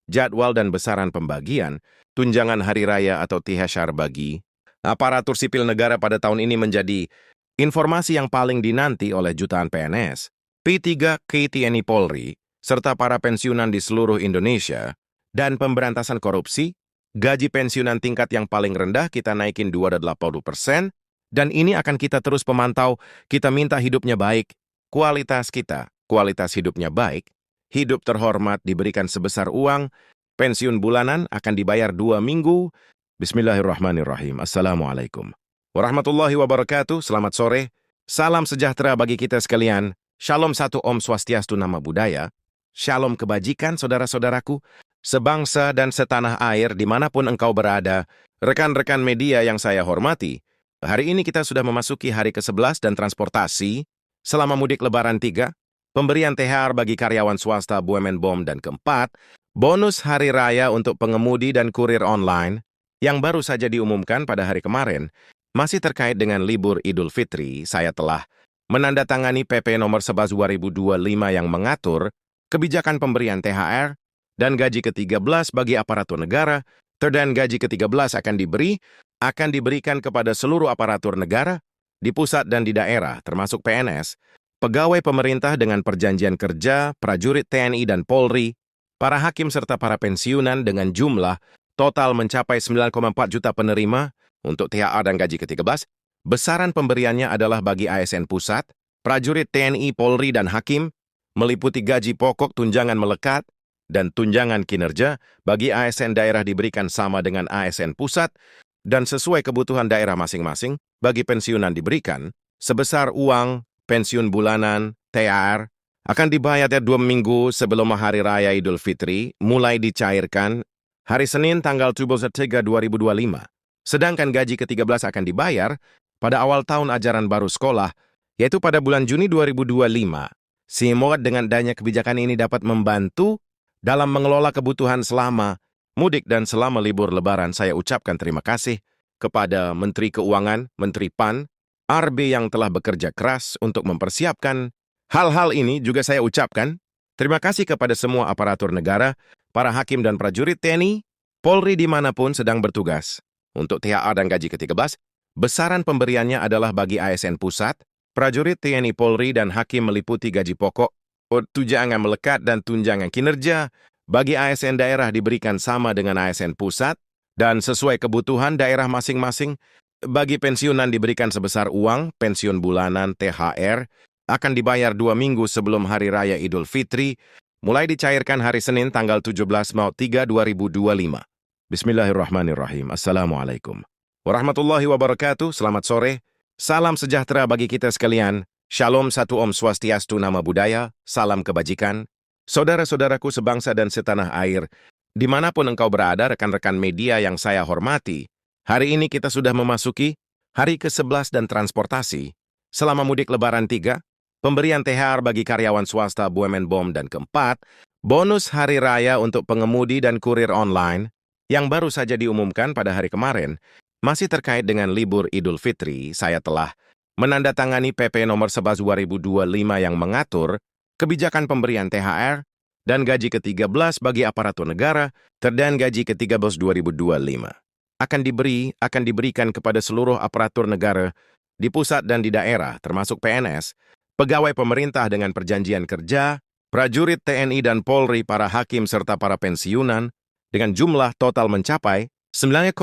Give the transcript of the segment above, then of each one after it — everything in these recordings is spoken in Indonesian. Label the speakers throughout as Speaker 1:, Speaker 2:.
Speaker 1: jadwal dan besaran pembagian tunjangan hari raya atau THR bagi aparatur sipil negara pada tahun ini menjadi informasi yang paling dinanti oleh jutaan PNS, P3K TNI Polri, serta para pensiunan di seluruh Indonesia, dan pemberantasan korupsi. Gaji pensiunan tingkat yang paling rendah kita naikin 280%, dan ini akan kita terus pemantau. Kita minta hidupnya baik, kualitas hidupnya baik, hidup terhormat diberikan sebesar uang, pensiun bulanan akan dibayar 2 minggu. Bismillahirrahmanirrahim. Assalamualaikum warahmatullahi wabarakatuh. Selamat sore. Salam sejahtera bagi kita sekalian. Shalom satu Om Swastiastu Nama Budaya. Shalom kebajikan saudara-saudaraku, sebangsa dan setanah air dimanapun engkau berada. Rekan-rekan media yang saya hormati, hari ini kita sudah memasuki hari ke-11 dan transportasi. Selama mudik Lebaran 3, pemberian THR bagi karyawan swasta BUMN BOM, dan keempat, bonus hari raya untuk pengemudi dan kurir online yang baru saja diumumkan pada hari kemarin. Masih terkait dengan libur Idul Fitri, saya telah menandatangani PP nomor 11 2025 yang mengatur kebijakan pemberian THR dan gaji ke-13 bagi aparatur negara, dan gaji ke-13 akan diberikan kepada seluruh aparatur negara di pusat dan di daerah, termasuk PNS, pegawai pemerintah dengan perjanjian kerja, prajurit TNI dan Polri, para hakim serta para pensiunan dengan jumlah total mencapai 9,4 juta penerima untuk THR dan gaji ke-13. Besaran pemberiannya adalah bagi ASN pusat, prajurit TNI, Polri, dan hakim, meliputi gaji pokok, tunjangan melekat, dan tunjangan kinerja. Bagi ASN daerah diberikan sama dengan ASN pusat, dan sesuai kebutuhan daerah masing-masing. Bagi pensiunan diberikan sebesar uang pensiun bulanan THR akan dibayar 2 minggu sebelum Hari Raya Idul Fitri, mulai dicairkan hari Senin tanggal 3 2025. Sedangkan gaji ke-13 akan dibayar pada awal tahun ajaran baru sekolah, yaitu pada bulan Juni 2025. Semoga dengan adanya kebijakan ini dapat membantu dalam mengelola kebutuhan selama mudik dan selama libur Lebaran. Saya ucapkan terima kasih kepada Menteri Keuangan, Menteri PAN, RB yang telah bekerja keras untuk mempersiapkan hal-hal ini. Juga saya ucapkan terima kasih kepada semua aparatur negara, para hakim dan prajurit TNI, Polri dimanapun sedang bertugas. Untuk THR dan gaji ke-13, besaran pemberiannya adalah bagi ASN pusat, prajurit TNI, Polri, dan hakim meliputi gaji pokok, tunjangan melekat, dan tunjangan kinerja. Bagi ASN daerah diberikan sama dengan ASN pusat, dan sesuai kebutuhan daerah masing-masing. Bagi pensiunan diberikan sebesar uang pensiun bulanan THR akan dibayar 2 minggu sebelum Hari Raya Idul Fitri, mulai dicairkan hari Senin tanggal 17 Maret 2025. Bismillahirrahmanirrahim. Assalamualaikum warahmatullahi wabarakatuh. Selamat sore. Salam sejahtera bagi kita sekalian. Shalom satu Om Swastiastu Nama Budaya. Salam kebajikan. Saudara-saudaraku sebangsa dan setanah air, dimanapun engkau berada, rekan-rekan media yang saya hormati, hari ini kita sudah memasuki hari ke-11 dan transportasi. Selama mudik Lebaran 3, pemberian THR bagi karyawan swasta BUMN BOM, dan keempat, bonus hari raya untuk pengemudi dan kurir online yang baru saja diumumkan pada hari kemarin. Masih terkait dengan libur Idul Fitri, saya telah menandatangani PP nomor 11 2025 yang mengatur kebijakan pemberian THR dan gaji ke-13 bagi aparatur negara, dan gaji ke-13 2025. Akan diberikan kepada seluruh aparatur negara di pusat dan di daerah, termasuk PNS, pegawai pemerintah dengan perjanjian kerja, prajurit TNI dan Polri, para hakim serta para pensiunan, dengan jumlah total mencapai 9,4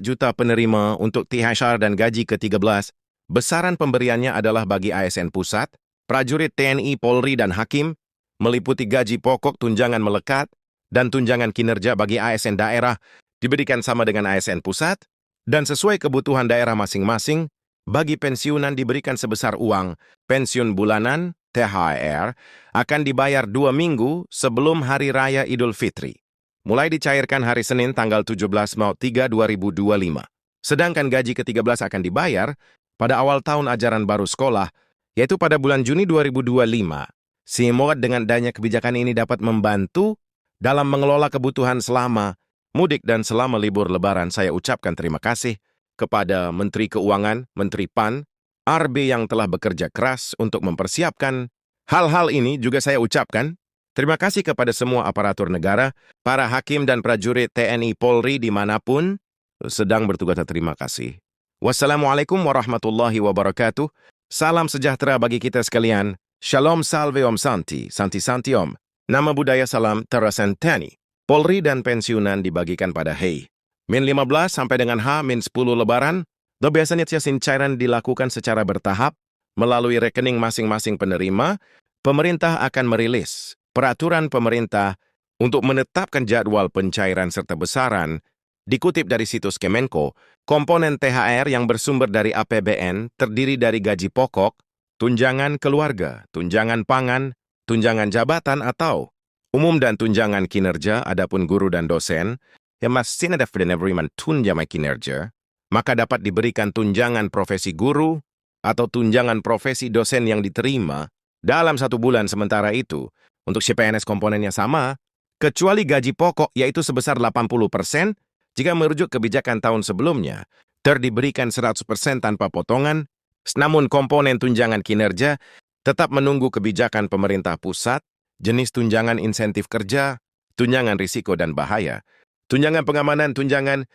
Speaker 1: juta penerima untuk THR dan gaji ke-13. Besaran pemberiannya adalah bagi ASN pusat, prajurit TNI, Polri, dan hakim, meliputi gaji pokok, tunjangan melekat, dan tunjangan kinerja. Bagi ASN daerah diberikan sama dengan ASN pusat, dan sesuai kebutuhan daerah masing-masing. Bagi pensiunan diberikan sebesar uang pensiun bulanan THR akan dibayar 2 minggu sebelum Hari Raya Idul Fitri, mulai dicairkan hari Senin tanggal 17 Maret 2025. Sedangkan gaji ke-13 akan dibayar pada awal tahun ajaran baru sekolah, yaitu pada bulan Juni 2025. Semoga dengan adanya kebijakan ini dapat membantu dalam mengelola kebutuhan selama mudik dan selama libur Lebaran. Saya ucapkan terima kasih kepada Menteri Keuangan, Menteri PAN, RB yang telah bekerja keras untuk mempersiapkan hal-hal ini. Juga saya ucapkan Terima kasih kepada semua aparatur negara, para hakim dan prajurit TNI Polri dimanapun sedang bertugas. Terima kasih. Wassalamualaikum warahmatullahi wabarakatuh. Salam sejahtera bagi kita sekalian. Shalom salve om santi, santi santi om. Nama budaya salam terasentani. Polri dan pensiunan dibagikan pada min 15 sampai dengan min 10 lebaran. Biasanya cairan dilakukan secara bertahap melalui rekening masing-masing penerima. Pemerintah akan merilis peraturan pemerintah untuk menetapkan jadwal pencairan serta besaran. Dikutip dari situs Kemenko, komponen THR yang bersumber dari APBN terdiri dari gaji pokok, tunjangan keluarga, tunjangan pangan, tunjangan jabatan atau umum dan tunjangan kinerja. Adapun guru dan dosen yang masih ada penerimaan tunjangan kinerja, maka dapat diberikan tunjangan profesi guru atau tunjangan profesi dosen yang diterima dalam 1 bulan. Sementara itu, untuk CPNS komponennya sama, kecuali gaji pokok yaitu sebesar 80% jika merujuk kebijakan tahun sebelumnya, diberikan 100% tanpa potongan, namun komponen tunjangan kinerja tetap menunggu kebijakan pemerintah pusat, jenis tunjangan insentif kerja, tunjangan risiko dan bahaya, tunjangan pengamanan, tunjangan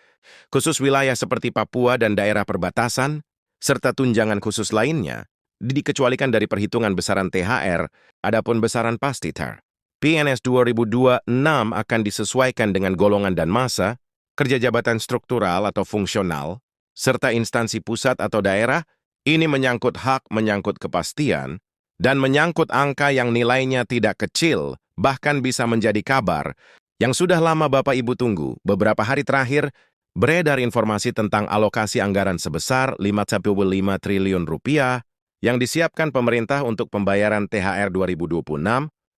Speaker 1: khusus wilayah seperti Papua dan daerah perbatasan, serta tunjangan khusus lainnya, dikecualikan dari perhitungan besaran THR. Adapun besaran pasti THR PNS 2026 akan disesuaikan dengan golongan dan masa, kerja jabatan struktural atau fungsional, serta instansi pusat atau daerah. Ini menyangkut hak, menyangkut kepastian, dan menyangkut angka yang nilainya tidak kecil, bahkan bisa menjadi kabar yang sudah lama Bapak Ibu tunggu. Beberapa hari terakhir, beredar informasi tentang alokasi anggaran sebesar 5,5 triliun rupiah yang disiapkan pemerintah untuk pembayaran THR 2026,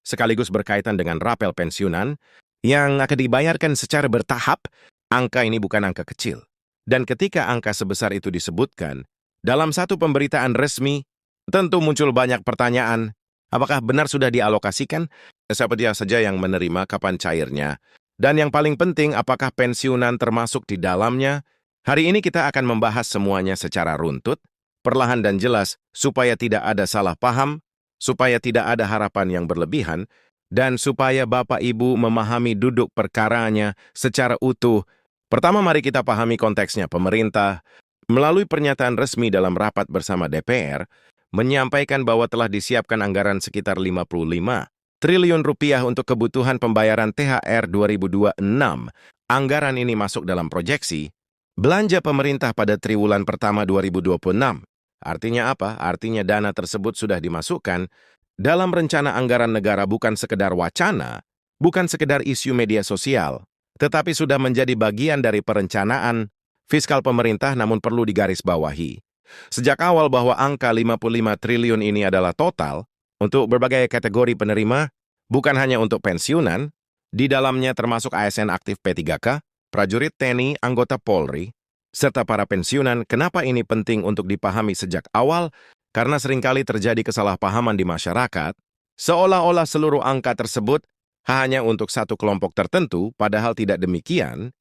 Speaker 1: sekaligus berkaitan dengan rapel pensiunan, yang akan dibayarkan secara bertahap. Angka ini bukan angka kecil. Dan ketika angka sebesar itu disebutkan dalam satu pemberitaan resmi, tentu muncul banyak pertanyaan. Apakah benar sudah dialokasikan? Siapa dia saja yang menerima, kapan cairnya? Dan yang paling penting, apakah pensiunan termasuk di dalamnya? Hari ini kita akan membahas semuanya secara runtut, perlahan dan jelas, supaya tidak ada salah paham, supaya tidak ada harapan yang berlebihan, dan supaya Bapak Ibu memahami duduk perkaranya secara utuh. Pertama, mari kita pahami konteksnya. Pemerintah, melalui pernyataan resmi dalam rapat bersama DPR, menyampaikan bahwa telah disiapkan anggaran sekitar 55 triliun rupiah untuk kebutuhan pembayaran THR 2026. Anggaran ini masuk dalam proyeksi belanja pemerintah pada triwulan pertama 2026. Artinya apa? Artinya dana tersebut sudah dimasukkan dalam rencana anggaran negara, bukan sekedar wacana, bukan sekedar isu media sosial, tetapi sudah menjadi bagian dari perencanaan fiskal pemerintah. Namun perlu digarisbawahi sejak awal bahwa angka 55 triliun ini adalah total untuk berbagai kategori penerima, bukan hanya untuk pensiunan. Di dalamnya termasuk ASN aktif P3K, prajurit TNI, anggota Polri, serta para pensiunan. Kenapa ini penting untuk dipahami sejak awal? Karena seringkali terjadi kesalahpahaman di masyarakat, seolah-olah seluruh angka tersebut hanya untuk satu kelompok tertentu, padahal tidak demikian.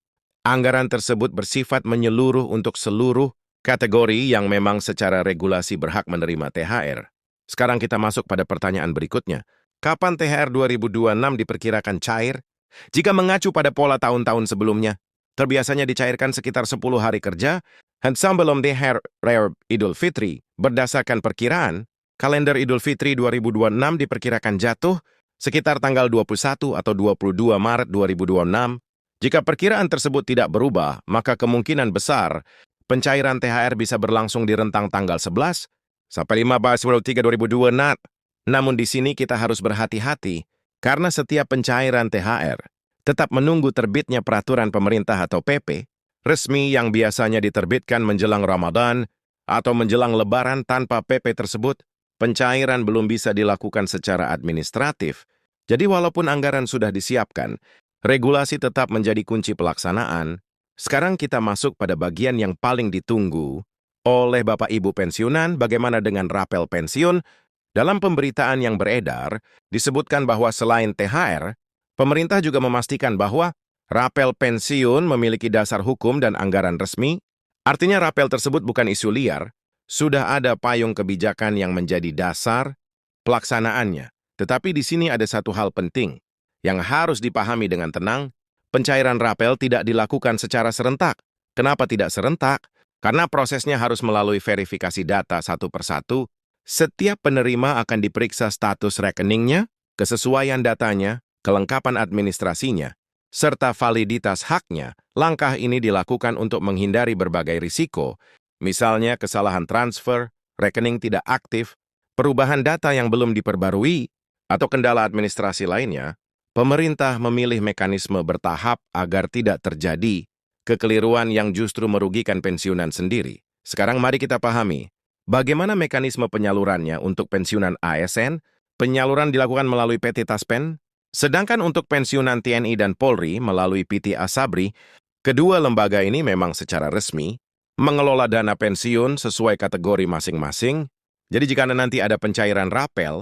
Speaker 1: Anggaran tersebut bersifat menyeluruh untuk seluruh kategori yang memang secara regulasi berhak menerima THR. Sekarang kita masuk pada pertanyaan berikutnya. Kapan THR 2026 diperkirakan cair? Jika mengacu pada pola tahun-tahun sebelumnya, terbiasanya dicairkan sekitar 10 hari kerja, sebelum THR Raya Idul Fitri. Berdasarkan perkiraan, kalender Idul Fitri 2026 diperkirakan jatuh sekitar tanggal 21 atau 22 Maret 2026. Jika perkiraan tersebut tidak berubah, maka kemungkinan besar pencairan THR bisa berlangsung di rentang tanggal 11 sampai 15 Februari 2026. Namun di sini kita harus berhati-hati, karena setiap pencairan THR tetap menunggu terbitnya peraturan pemerintah atau PP resmi yang biasanya diterbitkan menjelang Ramadan atau menjelang Lebaran. Tanpa PP tersebut, pencairan belum bisa dilakukan secara administratif. Jadi walaupun anggaran sudah disiapkan, regulasi tetap menjadi kunci pelaksanaan. Sekarang kita masuk pada bagian yang paling ditunggu oleh Bapak Ibu pensiunan. Bagaimana dengan rapel pensiun? Dalam pemberitaan yang beredar, disebutkan bahwa selain THR, pemerintah juga memastikan bahwa rapel pensiun memiliki dasar hukum dan anggaran resmi. Artinya rapel tersebut bukan isu liar, sudah ada payung kebijakan yang menjadi dasar pelaksanaannya. Tetapi di sini ada satu hal penting yang harus dipahami dengan tenang. Pencairan rapel tidak dilakukan secara serentak. Kenapa tidak serentak? Karena prosesnya harus melalui verifikasi data satu persatu. Setiap penerima akan diperiksa status rekeningnya, kesesuaian datanya, kelengkapan administrasinya, serta validitas haknya. Langkah ini dilakukan untuk menghindari berbagai risiko, misalnya kesalahan transfer, rekening tidak aktif, perubahan data yang belum diperbarui, atau kendala administrasi lainnya. Pemerintah memilih mekanisme bertahap agar tidak terjadi kekeliruan yang justru merugikan pensiunan sendiri. Sekarang mari kita pahami bagaimana mekanisme penyalurannya. Untuk pensiunan ASN, penyaluran dilakukan melalui PT Taspen, sedangkan untuk pensiunan TNI dan Polri melalui PT Asabri. Kedua lembaga ini memang secara resmi mengelola dana pensiun sesuai kategori masing-masing. Jadi jika nanti ada pencairan rapel,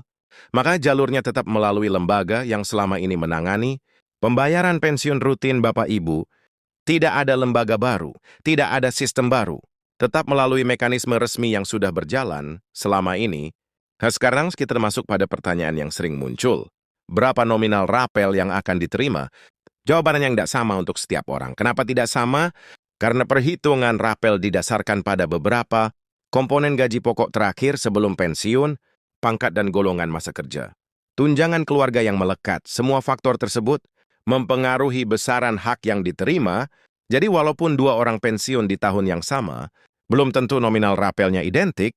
Speaker 1: maka jalurnya tetap melalui lembaga yang selama ini menangani pembayaran pensiun rutin Bapak Ibu. Tidak ada lembaga baru, tidak ada sistem baru. Tetap melalui mekanisme resmi yang sudah berjalan selama ini. Sekarang kita masuk pada pertanyaan yang sering muncul. Berapa nominal rapel yang akan diterima? Jawabannya yang tidak sama untuk setiap orang. Kenapa tidak sama? Karena perhitungan rapel didasarkan pada beberapa komponen gaji pokok terakhir sebelum pensiun, pangkat dan golongan masa kerja. Tunjangan keluarga yang melekat, semua faktor tersebut mempengaruhi besaran hak yang diterima. Jadi walaupun dua orang pensiun di tahun yang sama, belum tentu nominal rapelnya identik.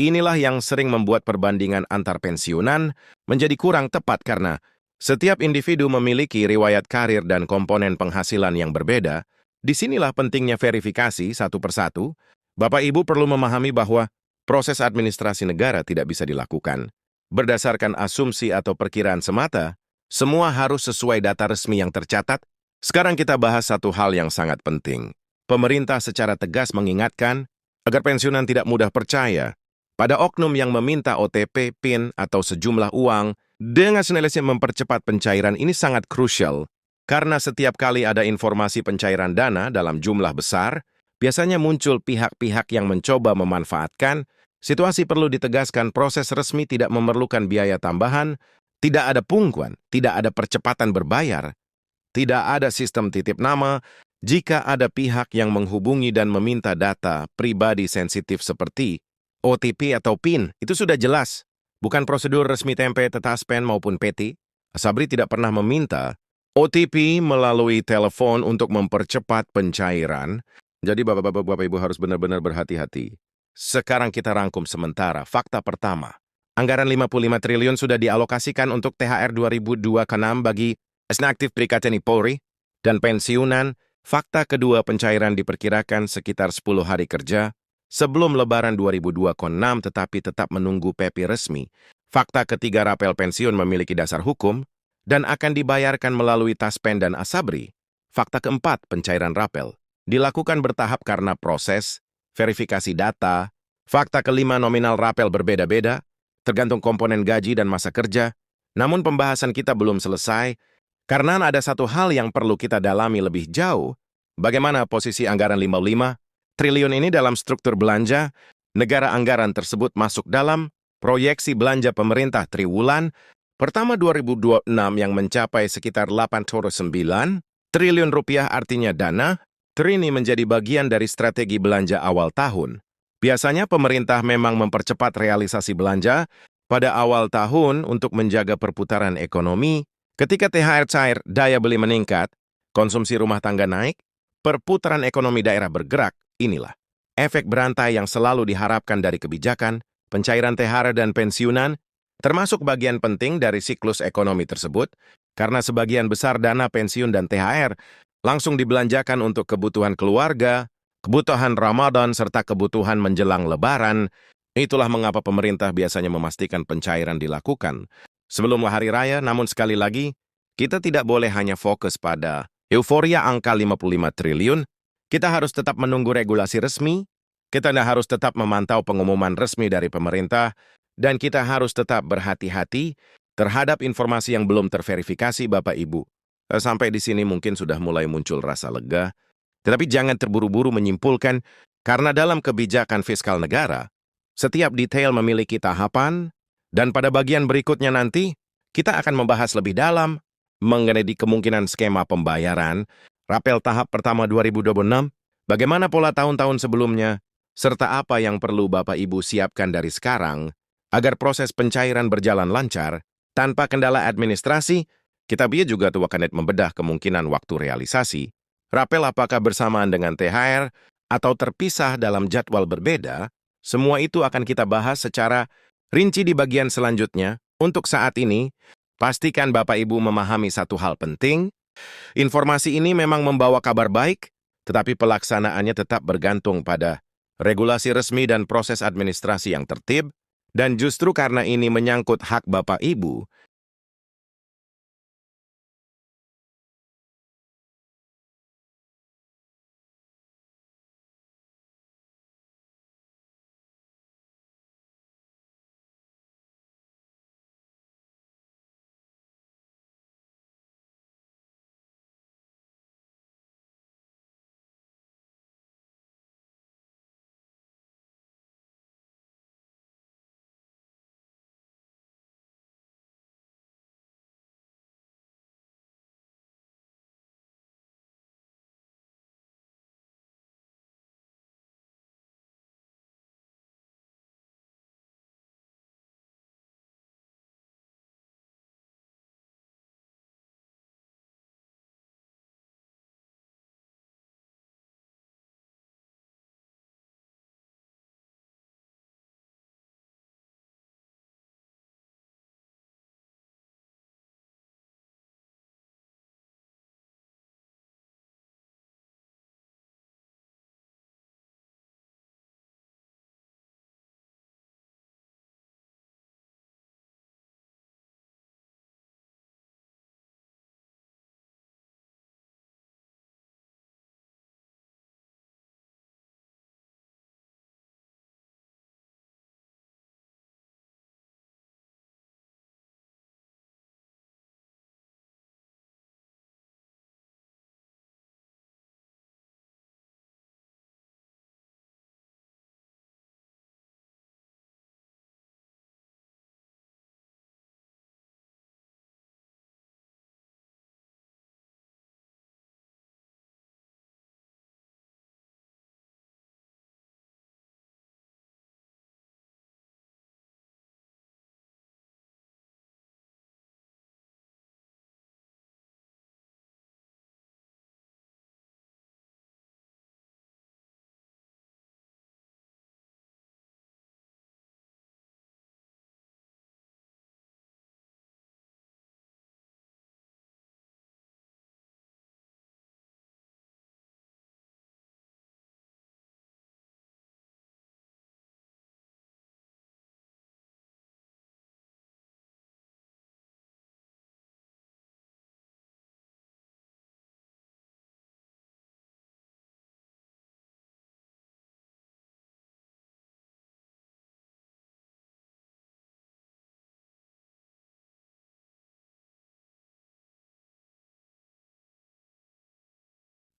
Speaker 1: Inilah yang sering membuat perbandingan antar pensiunan menjadi kurang tepat karena setiap individu memiliki riwayat karir dan komponen penghasilan yang berbeda. Disinilah pentingnya verifikasi satu persatu. Bapak Ibu perlu memahami bahwa proses administrasi negara tidak bisa dilakukan berdasarkan asumsi atau perkiraan semata. Semua harus sesuai data resmi yang tercatat. Sekarang kita bahas satu hal yang sangat penting. Pemerintah secara tegas mengingatkan agar pensiunan tidak mudah percaya pada oknum yang meminta OTP, PIN, atau sejumlah uang. Dengan senilainya mempercepat pencairan ini sangat krusial, karena setiap kali ada informasi pencairan dana dalam jumlah besar, biasanya muncul pihak-pihak yang mencoba memanfaatkan. Situasi perlu ditegaskan, proses resmi tidak memerlukan biaya tambahan, tidak ada pungkuan, tidak ada percepatan berbayar, tidak ada sistem titip nama. Jika ada pihak yang menghubungi dan meminta data pribadi sensitif seperti OTP atau PIN, itu sudah jelas. Bukan prosedur resmi tempe, Taspen maupun PT. Asabri tidak pernah meminta OTP melalui telepon untuk mempercepat pencairan. Jadi Bapak Ibu harus benar-benar berhati-hati. Sekarang kita rangkum sementara. Fakta pertama, anggaran 55 triliun sudah dialokasikan untuk THR 2002 ke-6 bagi aktif TNI Polri dan pensiunan. Fakta kedua, pencairan diperkirakan sekitar 10 hari kerja sebelum Lebaran 2002 ke-6 tetapi tetap menunggu PP resmi. Fakta ketiga, rapel pensiun memiliki dasar hukum dan akan dibayarkan melalui Taspen dan Asabri. Fakta keempat, pencairan rapel dilakukan bertahap karena proses verifikasi data. Fakta kelima, nominal rapel berbeda-beda, tergantung komponen gaji dan masa kerja. Namun pembahasan kita belum selesai, karena ada satu hal yang perlu kita dalami lebih jauh. Bagaimana posisi anggaran 55 triliun ini dalam struktur belanja negara? Anggaran tersebut masuk dalam proyeksi belanja pemerintah triwulan pertama 2026 yang mencapai sekitar 8,9 triliun rupiah. Artinya dana ini menjadi bagian dari strategi belanja awal tahun. Biasanya pemerintah memang mempercepat realisasi belanja pada awal tahun untuk menjaga perputaran ekonomi. Ketika THR cair, daya beli meningkat, konsumsi rumah tangga naik, perputaran ekonomi daerah bergerak. Inilah efek berantai yang selalu diharapkan dari kebijakan, pencairan THR dan pensiunan, termasuk bagian penting dari siklus ekonomi tersebut, karena sebagian besar dana pensiun dan THR langsung dibelanjakan untuk kebutuhan keluarga, kebutuhan Ramadan, serta kebutuhan menjelang Lebaran. Itulah mengapa pemerintah biasanya memastikan pencairan dilakukan sebelum hari raya. Namun sekali lagi, kita tidak boleh hanya fokus pada euforia angka 55 triliun. Kita harus tetap menunggu regulasi resmi, kita harus tetap memantau pengumuman resmi dari pemerintah, dan kita harus tetap berhati-hati terhadap informasi yang belum terverifikasi, Bapak Ibu. Sampai di sini mungkin sudah mulai muncul rasa lega, tetapi jangan terburu-buru menyimpulkan, karena dalam kebijakan fiskal negara, setiap detail memiliki tahapan, dan pada bagian berikutnya nanti, kita akan membahas lebih dalam mengenai kemungkinan skema pembayaran, rapel tahap pertama 2026, bagaimana pola tahun-tahun sebelumnya, serta apa yang perlu Bapak Ibu siapkan dari sekarang agar proses pencairan berjalan lancar tanpa kendala administrasi. Kita juga akan membedah kemungkinan waktu realisasi. Rapel apakah bersamaan dengan THR atau terpisah dalam jadwal berbeda, semua itu akan kita bahas secara rinci di bagian selanjutnya. Untuk saat ini, pastikan Bapak Ibu memahami satu hal penting. Informasi ini memang membawa kabar baik, tetapi pelaksanaannya tetap bergantung pada regulasi resmi dan proses administrasi yang tertib, dan justru karena ini menyangkut hak Bapak Ibu,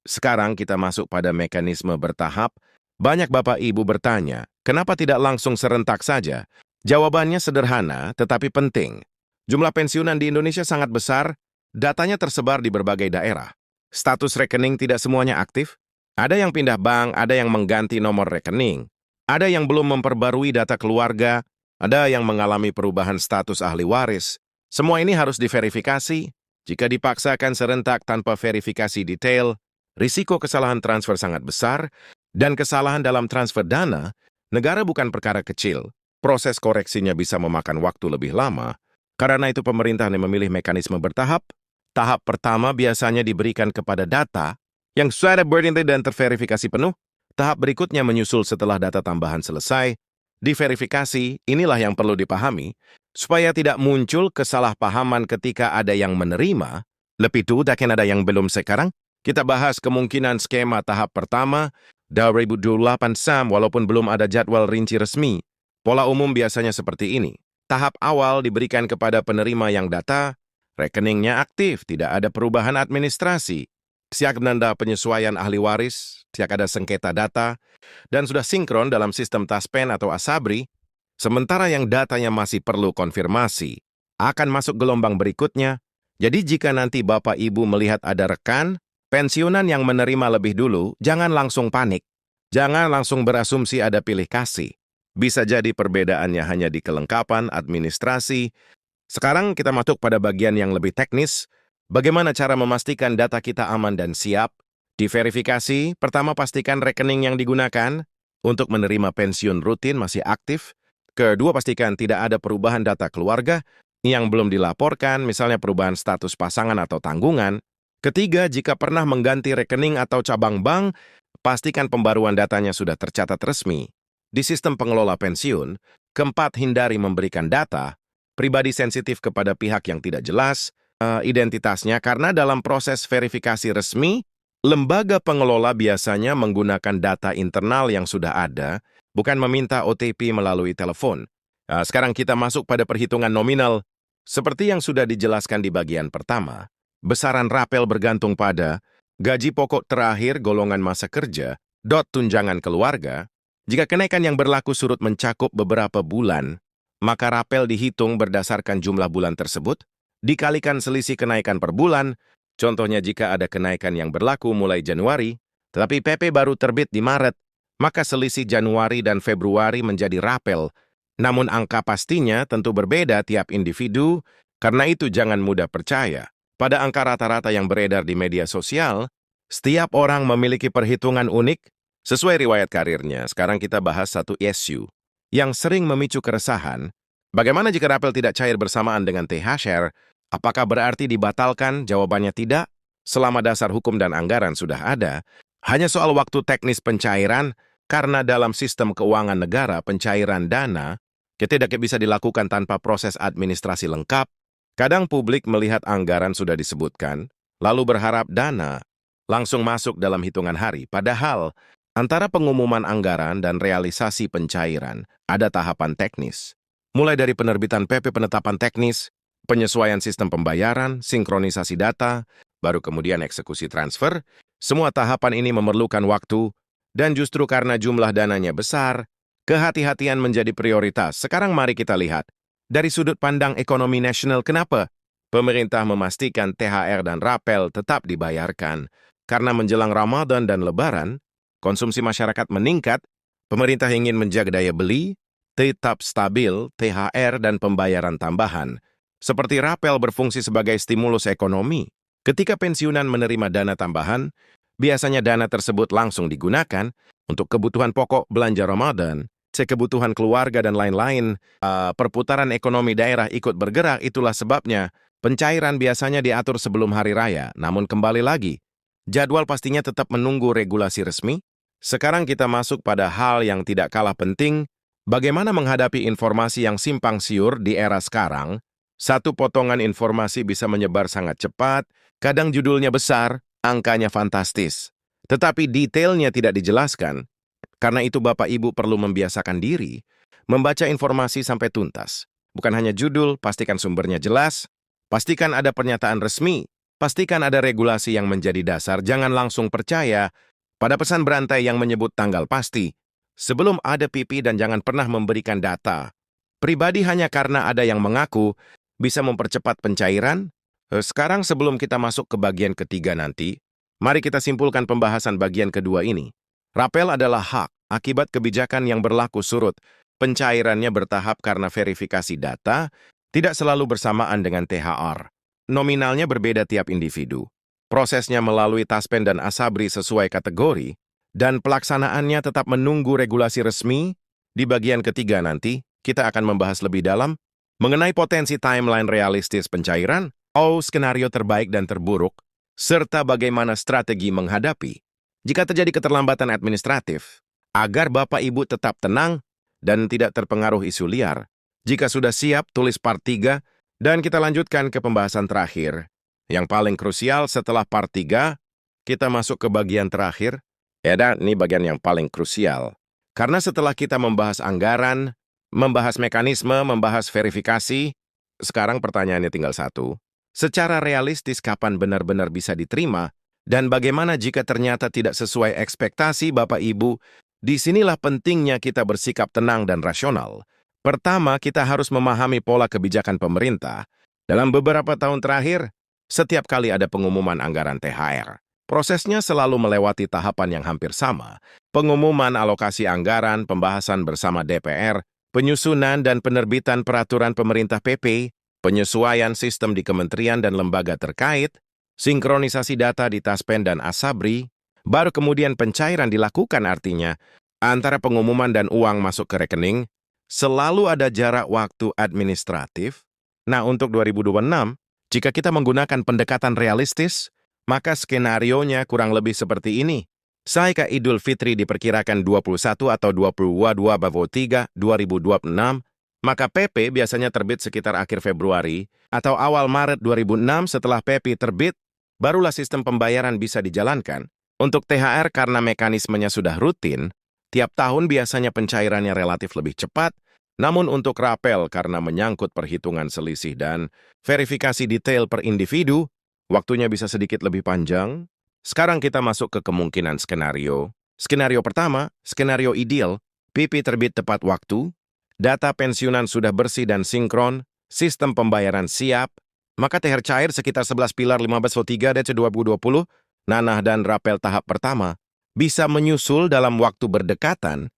Speaker 1: sekarang kita masuk pada mekanisme bertahap. Banyak Bapak Ibu bertanya, kenapa tidak langsung serentak saja? Jawabannya sederhana, tetapi penting. Jumlah pensiunan di Indonesia sangat besar, datanya tersebar di berbagai daerah. Status rekening tidak semuanya aktif. Ada yang pindah bank, ada yang mengganti nomor rekening. Ada yang belum memperbarui data keluarga, ada yang mengalami perubahan status ahli waris. Semua ini harus diverifikasi. Jika dipaksakan serentak tanpa verifikasi detail, risiko kesalahan transfer sangat besar, dan kesalahan dalam transfer dana, negara bukan perkara kecil. Proses koreksinya bisa memakan waktu lebih lama. Karena itu pemerintah memilih mekanisme bertahap. Tahap pertama biasanya diberikan kepada data yang sudah berinti dan terverifikasi penuh. Tahap berikutnya menyusul setelah data tambahan selesai. Diverifikasi, inilah yang perlu dipahami, supaya tidak muncul kesalahpahaman ketika ada yang menerima. Lebih dulu dan ada yang belum sekarang. Kita bahas kemungkinan skema tahap pertama 2028 SAM walaupun belum ada jadwal rinci resmi. Pola umum biasanya seperti ini. Tahap awal diberikan kepada penerima yang data, rekeningnya aktif, tidak ada perubahan administrasi. Siap nanda penyesuaian ahli waris, siap ada sengketa data, dan sudah sinkron dalam sistem Taspen atau Asabri, sementara yang datanya masih perlu konfirmasi. akan masuk gelombang berikutnya. Jadi jika nanti Bapak Ibu melihat ada rekan pensiunan yang menerima lebih dulu, jangan langsung panik. Jangan langsung berasumsi ada pilih kasih. Bisa jadi perbedaannya hanya di kelengkapan administrasi. Sekarang kita masuk pada bagian yang lebih teknis. Bagaimana cara memastikan data kita aman dan siap? Diverifikasi, pertama pastikan rekening yang digunakan untuk menerima pensiun rutin masih aktif. Kedua, pastikan tidak ada perubahan data keluarga yang belum dilaporkan, misalnya perubahan status pasangan atau tanggungan. Ketiga, jika pernah mengganti rekening atau cabang bank, pastikan pembaruan datanya sudah tercatat resmi di sistem pengelola pensiun. Keempat, hindari memberikan data pribadi sensitif kepada pihak yang tidak jelas identitasnya, karena dalam proses verifikasi resmi, lembaga pengelola biasanya menggunakan data internal yang sudah ada, bukan meminta OTP melalui telepon. Sekarang kita masuk pada perhitungan nominal. Seperti yang sudah dijelaskan di bagian pertama, besaran rapel bergantung pada gaji pokok terakhir golongan masa kerja, tunjangan keluarga. Jika kenaikan yang berlaku surut mencakup beberapa bulan, maka rapel dihitung berdasarkan jumlah bulan tersebut, dikalikan selisih kenaikan per bulan. Contohnya jika ada kenaikan yang berlaku mulai Januari, tetapi PP baru terbit di Maret, maka selisih Januari dan Februari menjadi rapel. Namun angka pastinya tentu berbeda tiap individu, karena itu jangan mudah percaya pada angka rata-rata yang beredar di media sosial. Setiap orang memiliki perhitungan unik sesuai riwayat karirnya. Sekarang kita bahas satu isu yang sering memicu keresahan. Bagaimana jika rapel tidak cair bersamaan dengan THR? Apakah berarti dibatalkan? Jawabannya tidak. Selama dasar hukum dan anggaran sudah ada, hanya soal waktu teknis pencairan, karena dalam sistem keuangan negara pencairan dana tidak bisa dilakukan tanpa proses administrasi lengkap. Kadang publik melihat anggaran sudah disebutkan, lalu berharap dana langsung masuk dalam hitungan hari. Padahal, antara pengumuman anggaran dan realisasi pencairan ada tahapan teknis. Mulai dari penerbitan PP penetapan teknis, penyesuaian sistem pembayaran, sinkronisasi data, baru kemudian eksekusi transfer. Semua tahapan ini memerlukan waktu, dan justru karena jumlah dananya besar, kehati-hatian menjadi prioritas. Sekarang mari kita lihat dari sudut pandang ekonomi nasional, kenapa pemerintah memastikan THR dan rapel tetap dibayarkan. Karena menjelang Ramadan dan Lebaran, konsumsi masyarakat meningkat, pemerintah ingin menjaga daya beli, tetap stabil, THR dan pembayaran tambahan. Seperti rapel berfungsi sebagai stimulus ekonomi. Ketika pensiunan menerima dana tambahan, biasanya dana tersebut langsung digunakan untuk kebutuhan pokok belanja Ramadan, kebutuhan keluarga dan lain-lain. Perputaran ekonomi daerah ikut bergerak, itulah sebabnya pencairan biasanya diatur sebelum hari raya. Namun kembali lagi, jadwal pastinya tetap menunggu regulasi resmi. Sekarang kita masuk pada hal yang tidak kalah penting, bagaimana menghadapi informasi yang simpang siur di era sekarang. Satu potongan informasi bisa menyebar sangat cepat, kadang judulnya besar, angkanya fantastis, tetapi detailnya tidak dijelaskan. Karena itu Bapak Ibu perlu membiasakan diri membaca informasi sampai tuntas. Bukan hanya judul, pastikan sumbernya jelas, pastikan ada pernyataan resmi, pastikan ada regulasi yang menjadi dasar. Jangan langsung percaya pada pesan berantai yang menyebut tanggal pasti sebelum ada PP, dan jangan pernah memberikan data pribadi hanya karena ada yang mengaku bisa mempercepat pencairan. Sekarang sebelum kita masuk ke bagian ketiga nanti, mari kita simpulkan pembahasan bagian kedua ini. Rapel adalah hak akibat kebijakan yang berlaku surut. Pencairannya bertahap karena verifikasi data tidak selalu bersamaan dengan THR. Nominalnya berbeda tiap individu. Prosesnya melalui Taspen dan Asabri sesuai kategori, dan pelaksanaannya tetap menunggu regulasi resmi. Di bagian ketiga nanti, kita akan membahas lebih dalam mengenai potensi timeline realistis pencairan, skenario terbaik dan terburuk, serta bagaimana strategi menghadapi jika terjadi keterlambatan administratif, agar Bapak Ibu tetap tenang dan tidak terpengaruh isu liar. Jika sudah siap, tulis part 3, dan kita lanjutkan ke pembahasan terakhir. Yang paling krusial setelah part 3, kita masuk ke bagian terakhir. Dan ini bagian yang paling krusial. Karena setelah kita membahas anggaran, membahas mekanisme, membahas verifikasi, sekarang pertanyaannya tinggal satu. Secara realistis kapan benar-benar bisa diterima? Dan bagaimana jika ternyata tidak sesuai ekspektasi Bapak Ibu? Disinilah pentingnya kita bersikap tenang dan rasional. Pertama, kita harus memahami pola kebijakan pemerintah. Dalam beberapa tahun terakhir, setiap kali ada pengumuman anggaran THR, prosesnya selalu melewati tahapan yang hampir sama. Pengumuman alokasi anggaran, pembahasan bersama DPR, penyusunan dan penerbitan peraturan pemerintah PP, penyesuaian sistem di kementerian dan lembaga terkait, sinkronisasi data di Taspen dan Asabri, baru kemudian pencairan dilakukan. Artinya, antara pengumuman dan uang masuk ke rekening, selalu ada jarak waktu administratif. Nah, untuk 2026, jika kita menggunakan pendekatan realistis, maka skenarionya kurang lebih seperti ini. Saika Idul Fitri diperkirakan 21 atau 22 Bavo 3 2026, maka PP biasanya terbit sekitar akhir Februari atau awal Maret 2006. Setelah PP terbit, barulah sistem pembayaran bisa dijalankan. Untuk THR karena mekanismenya sudah rutin, tiap tahun biasanya pencairannya relatif lebih cepat, namun untuk rapel karena menyangkut perhitungan selisih dan verifikasi detail per individu, waktunya bisa sedikit lebih panjang. Sekarang kita masuk ke kemungkinan skenario. Skenario pertama, skenario ideal, PP terbit tepat waktu, data pensiunan sudah bersih dan sinkron, sistem pembayaran siap, maka THR cair sekitar 11 pilar 15/3 DC 2020, nanah dan rapel tahap pertama, bisa menyusul dalam waktu berdekatan,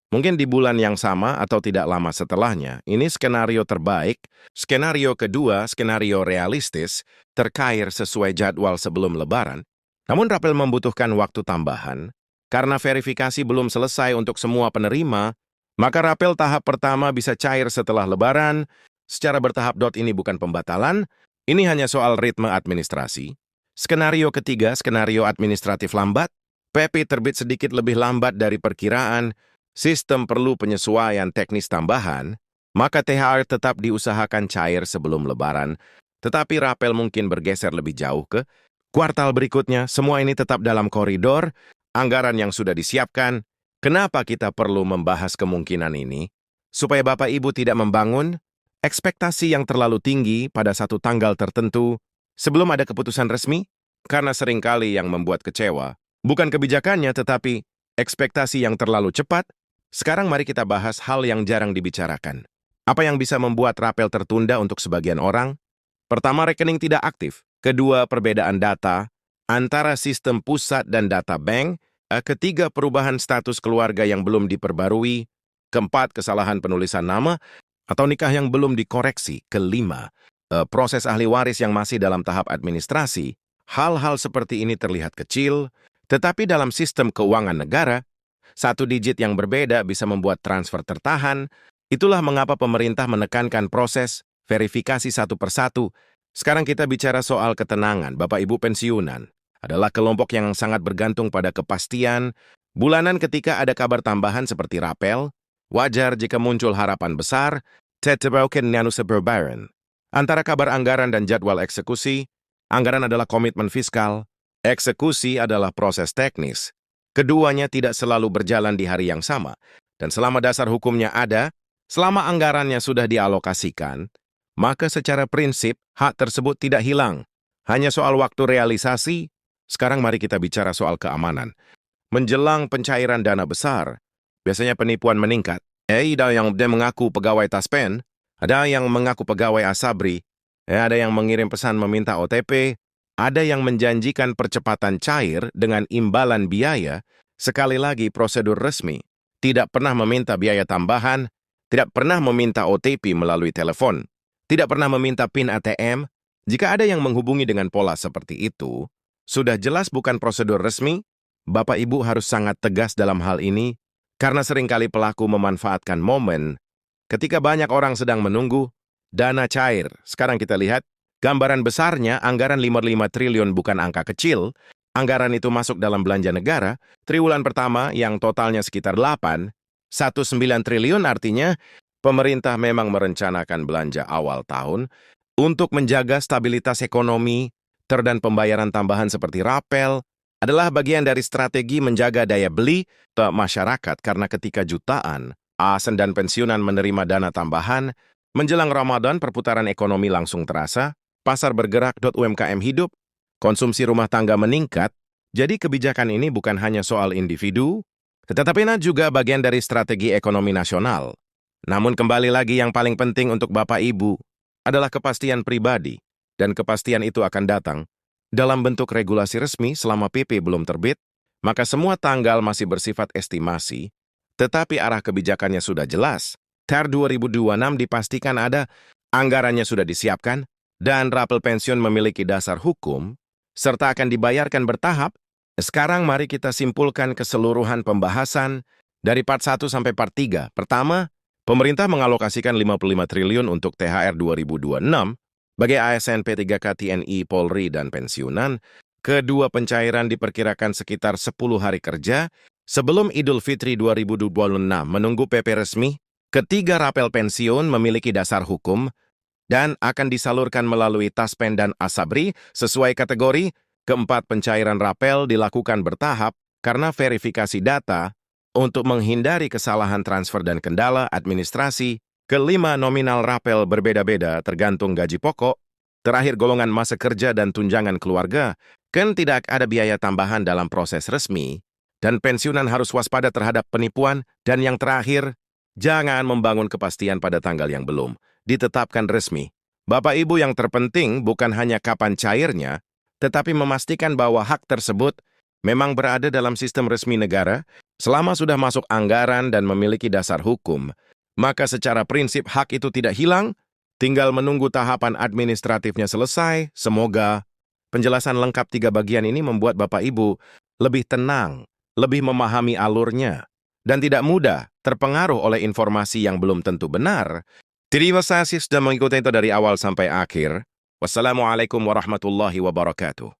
Speaker 1: mungkin di bulan yang sama atau tidak lama setelahnya. Ini skenario terbaik. Skenario kedua, skenario realistis, tercair sesuai jadwal sebelum Lebaran. Namun rapel membutuhkan waktu tambahan. Karena verifikasi belum selesai untuk semua penerima, maka rapel tahap pertama bisa cair setelah Lebaran. Secara bertahap. Ini bukan pembatalan, ini hanya soal ritme administrasi. Skenario ketiga, skenario administratif lambat. PP terbit sedikit lebih lambat dari perkiraan, sistem perlu penyesuaian teknis tambahan, maka THR tetap diusahakan cair sebelum Lebaran, tetapi rapel mungkin bergeser lebih jauh ke kuartal berikutnya. Semua ini tetap dalam koridor anggaran yang sudah disiapkan. Kenapa kita perlu membahas kemungkinan ini? Supaya Bapak Ibu tidak membangun ekspektasi yang terlalu tinggi pada satu tanggal tertentu sebelum ada keputusan resmi, karena seringkali yang membuat kecewa bukan kebijakannya tetapi ekspektasi yang terlalu cepat. Sekarang mari kita bahas hal yang jarang dibicarakan. Apa yang bisa membuat rapel tertunda untuk sebagian orang? Pertama, rekening tidak aktif. Kedua, perbedaan data antara sistem pusat dan data bank. Ketiga, perubahan status keluarga yang belum diperbarui. Keempat, kesalahan penulisan nama atau nikah yang belum dikoreksi. Kelima, proses ahli waris yang masih dalam tahap administrasi. Hal-hal seperti ini terlihat kecil, tetapi dalam sistem keuangan negara, satu digit yang berbeda bisa membuat transfer tertahan. Itulah mengapa pemerintah menekankan proses verifikasi satu persatu. Sekarang kita bicara soal ketenangan. Bapak Ibu pensiunan adalah kelompok yang sangat bergantung pada kepastian bulanan. Ketika ada kabar tambahan seperti rapel, wajar jika muncul harapan besar. Antara kabar anggaran dan jadwal eksekusi, anggaran adalah komitmen fiskal, eksekusi adalah proses teknis. Keduanya tidak selalu berjalan di hari yang sama. Dan selama dasar hukumnya ada, selama anggarannya sudah dialokasikan, maka secara prinsip hak tersebut tidak hilang. Hanya soal waktu realisasi. Sekarang mari kita bicara soal keamanan. Menjelang pencairan dana besar, biasanya penipuan meningkat. Ada yang mengaku pegawai Taspen, ada yang mengaku pegawai Asabri, ada yang mengirim pesan meminta OTP, ada yang menjanjikan percepatan cair dengan imbalan biaya. Sekali lagi, prosedur resmi tidak pernah meminta biaya tambahan, tidak pernah meminta OTP melalui telepon, tidak pernah meminta PIN ATM. Jika ada yang menghubungi dengan pola seperti itu, sudah jelas bukan prosedur resmi. Bapak Ibu harus sangat tegas dalam hal ini, karena seringkali pelaku memanfaatkan momen ketika banyak orang sedang menunggu dana cair. Sekarang kita lihat gambaran besarnya. Anggaran 55 triliun bukan angka kecil. Anggaran itu masuk dalam belanja negara. Triwulan pertama yang totalnya sekitar 8,19 triliun, artinya pemerintah memang merencanakan belanja awal tahun untuk menjaga stabilitas ekonomi. Dan pembayaran tambahan seperti rapel adalah bagian dari strategi menjaga daya beli ke masyarakat, karena ketika jutaan ASN dan pensiunan menerima dana tambahan, menjelang Ramadan perputaran ekonomi langsung terasa, pasar bergerak. UMKM hidup, konsumsi rumah tangga meningkat. Jadi kebijakan ini bukan hanya soal individu, tetapi juga bagian dari strategi ekonomi nasional. Namun kembali lagi yang paling penting untuk Bapak Ibu adalah kepastian pribadi, dan kepastian itu akan datang dalam bentuk regulasi resmi selama PP belum terbit, maka semua tanggal masih bersifat estimasi, tetapi arah kebijakannya sudah jelas. TER 2026 dipastikan ada, anggarannya sudah disiapkan, dan rapel pensiun memiliki dasar hukum, serta akan dibayarkan bertahap. Sekarang mari kita simpulkan keseluruhan pembahasan dari part 1 sampai part 3. Pertama, pemerintah mengalokasikan 55 triliun untuk THR 2026 bagi ASN P3K TNI, Polri, dan pensiunan. Kedua, pencairan diperkirakan sekitar 10 hari kerja sebelum Idul Fitri 2026 menunggu PP resmi. Ketiga, rapel pensiun memiliki dasar hukum dan akan disalurkan melalui Taspen dan Asabri sesuai kategori. Keempat, pencairan rapel dilakukan bertahap karena verifikasi data untuk menghindari kesalahan transfer dan kendala administrasi. Kelima, nominal rapel berbeda-beda tergantung gaji pokok. Terakhir, golongan masa kerja dan tunjangan keluarga. Kan tidak ada biaya tambahan dalam proses resmi. Dan pensiunan harus waspada terhadap penipuan. Dan yang terakhir, jangan membangun kepastian pada tanggal yang belum ditetapkan resmi. Bapak Ibu, yang terpenting bukan hanya kapan cairnya, tetapi memastikan bahwa hak tersebut memang berada dalam sistem resmi negara. Selama sudah masuk anggaran dan memiliki dasar hukum, maka secara prinsip hak itu tidak hilang, tinggal menunggu tahapan administratifnya selesai. Semoga penjelasan lengkap 3 bagian ini membuat Bapak Ibu lebih tenang, lebih memahami alurnya, dan tidak mudah terpengaruh oleh informasi yang belum tentu benar. Terima kasih sudah mengikuti itu dari awal sampai akhir. Wassalamualaikum warahmatullahi wabarakatuh.